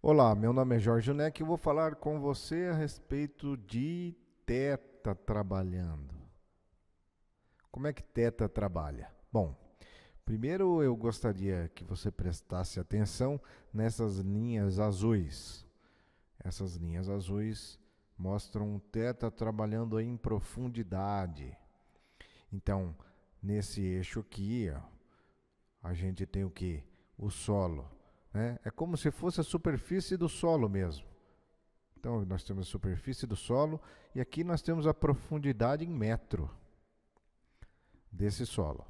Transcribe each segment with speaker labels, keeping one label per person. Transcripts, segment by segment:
Speaker 1: Olá, meu nome é Jorge Neck e eu vou falar com você a respeito de teta trabalhando. Como é que teta trabalha? Bom, primeiro eu gostaria que você prestasse atenção nessas linhas azuis. Essas linhas azuis mostram teta trabalhando em profundidade. Então, nesse eixo aqui, ó, a gente tem o que? O solo, né? É como se fosse a superfície do solo mesmo. Então, nós temos a superfície do solo e aqui nós temos a profundidade em metro desse solo.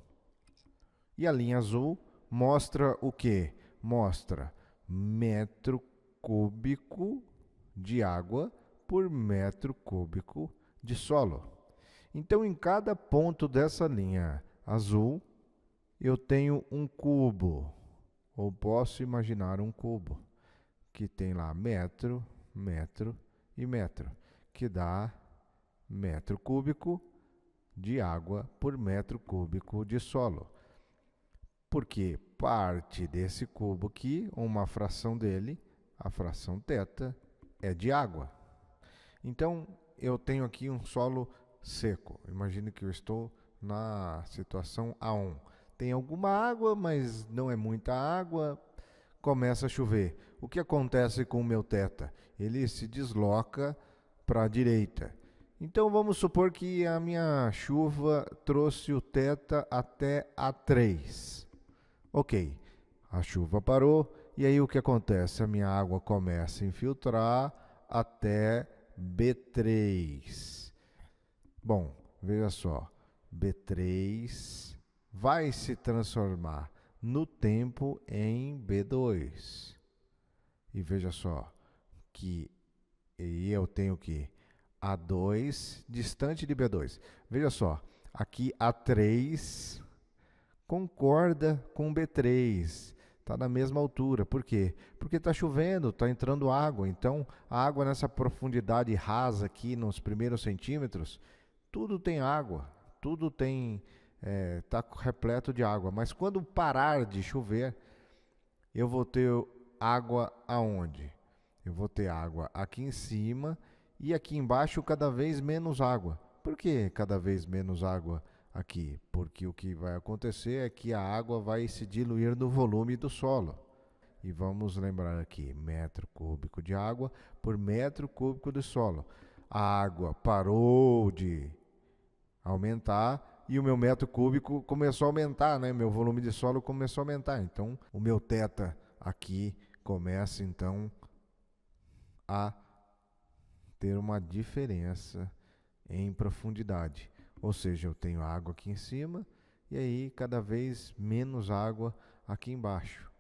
Speaker 1: E a linha azul mostra o que? Mostra metro cúbico de água por metro cúbico de solo. Então, em cada ponto dessa linha azul, eu tenho um cubo, ou posso imaginar um cubo, que tem lá metro, metro e metro, que dá metro cúbico de água por metro cúbico de solo. Porque parte desse cubo aqui, uma fração dele, a fração θ, é de água. Então, eu tenho aqui um solo seco. Imagine que eu estou na situação A1. Tem alguma água, mas não é muita água. Começa a chover. O que acontece com o meu θ? Ele se desloca para a direita. Então vamos supor que a minha chuva trouxe o θ até A3. Ok, a chuva parou e aí o que acontece? A minha água começa a infiltrar até B3. Bom, veja só, B3 vai se transformar no tempo em B2. E veja só que eu tenho que A2 distante de B2. Veja só, aqui A3 concorda com B3. Está na mesma altura. Por quê? Porque está chovendo, está entrando água. Então, a água nessa profundidade rasa aqui nos primeiros centímetros, tudo tem água, tudo tem está repleto de água. Mas quando parar de chover, eu vou ter água aonde? Eu vou ter água aqui em cima e aqui embaixo cada vez menos água. Por que cada vez menos água aqui? Porque o que vai acontecer é que a água vai se diluir no volume do solo. E vamos lembrar aqui, metro cúbico de água por metro cúbico de solo. A água parou de aumentar e o meu metro cúbico começou a aumentar, né? Meu volume de solo começou a aumentar. Então, o meu θ aqui começa então a ter uma diferença em profundidade. Ou seja, eu tenho água aqui em cima e aí cada vez menos água aqui embaixo.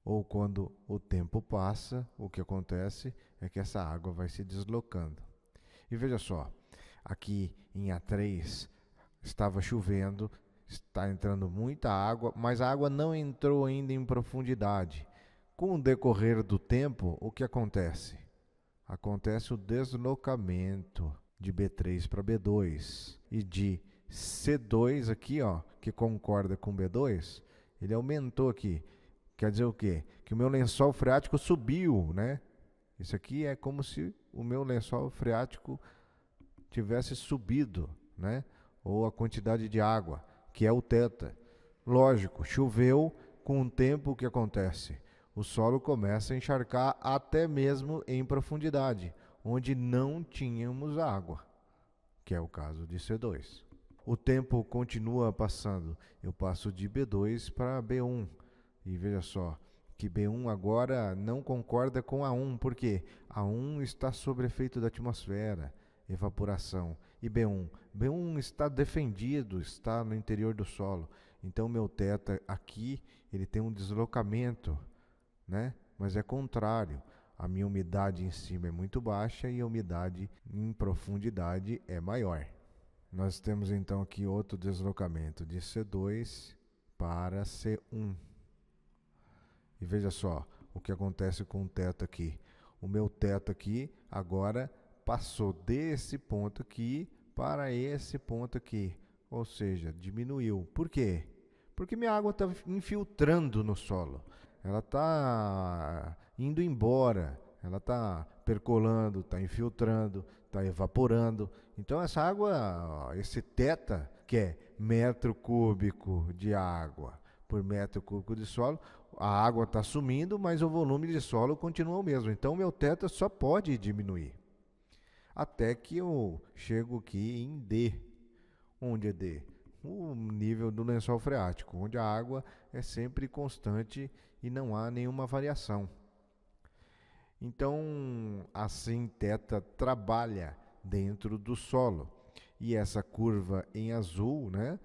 Speaker 1: Ou quando o tempo passa, o que acontece é que essa água vai se deslocando. E veja só, aqui em A3 estava chovendo, está entrando muita água, mas a água não entrou ainda em profundidade. Com o decorrer do tempo, o que acontece? Acontece o deslocamento de B3 para B2 e de C2 aqui, ó, que concorda com B2, ele aumentou aqui. Quer dizer o quê? Que o meu lençol freático subiu, né? Isso aqui é como se o meu lençol freático tivesse subido, né? Ou a quantidade de água, que é o θ. Lógico, choveu, com o tempo o que acontece? O solo começa a encharcar até mesmo em profundidade, onde não tínhamos água, que é o caso de C2. O tempo continua passando, eu passo de B2 para B1, e veja só, que B1 agora não concorda com A1, porque A1 está sob efeito da atmosfera, evaporação, e B1. B1 está defendido, está no interior do solo. Então, meu θ aqui, ele tem um deslocamento, né? Mas é contrário. A minha umidade em cima é muito baixa e a umidade em profundidade é maior. Nós temos então aqui outro deslocamento de C2 para C1. E veja só o que acontece com o θ aqui. O meu θ aqui agora passou desse ponto aqui para esse ponto aqui. Ou seja, diminuiu. Por quê? Porque minha água está infiltrando no solo. Ela está indo embora, ela está percolando, está infiltrando, está evaporando. Então essa água, esse θ, que é metro cúbico de água por metro cúbico de solo, a água está sumindo, mas o volume de solo continua o mesmo. Então meu θ só pode diminuir. Até que eu chego aqui em D. Onde é D? O nível do lençol freático, onde a água é sempre constante e não há nenhuma variação. Então, assim, θ trabalha dentro do solo. E essa curva em azul, né,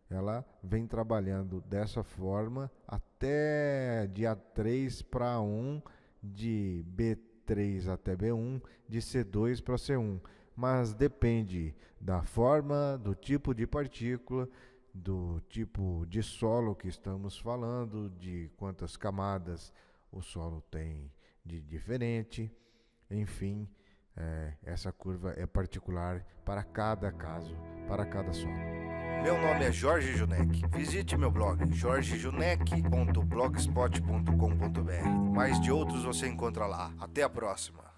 Speaker 1: ela vem trabalhando dessa forma até dia 3 para 1, de B3 até B1, de C2 para C1. Mas depende da forma, do tipo de partícula, do tipo de solo que estamos falando, de quantas camadas o solo tem de diferente. Enfim, essa curva é particular para cada caso, para cada solo.
Speaker 2: Meu nome é Jorge Junek. Visite meu blog jorgejunek.blogspot.com.br. Mais de outros você encontra lá. Até a próxima.